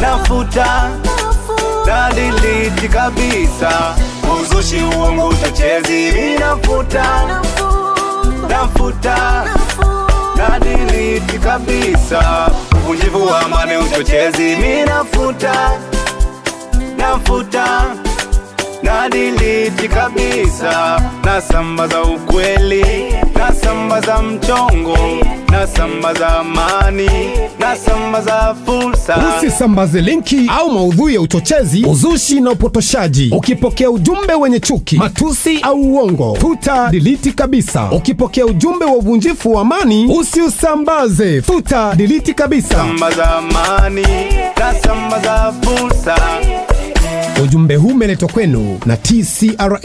Nafuta na delete kabisa uzushi, uongo, uchochezi. Nafuta na delete kabisa uvunjifu wa amani, uchochezi. Nafuta na delete kabisa, nasambaza ukweli, nasambaza mchongo, nasambaza amani, nasambaza fursa. Usisambaze linki au maudhui ya uchochezi, uzushi na upotoshaji. Ukipokea ujumbe wenye chuki, matusi au uongo, futa, delete kabisa. Ukipokea ujumbe wa uvunjifu wa amani, usiusambaze, futa, delete kabisa. Nasambaza amani, nasambaza fursa. Ujumbe huu umeletwa kwenu na TCRA.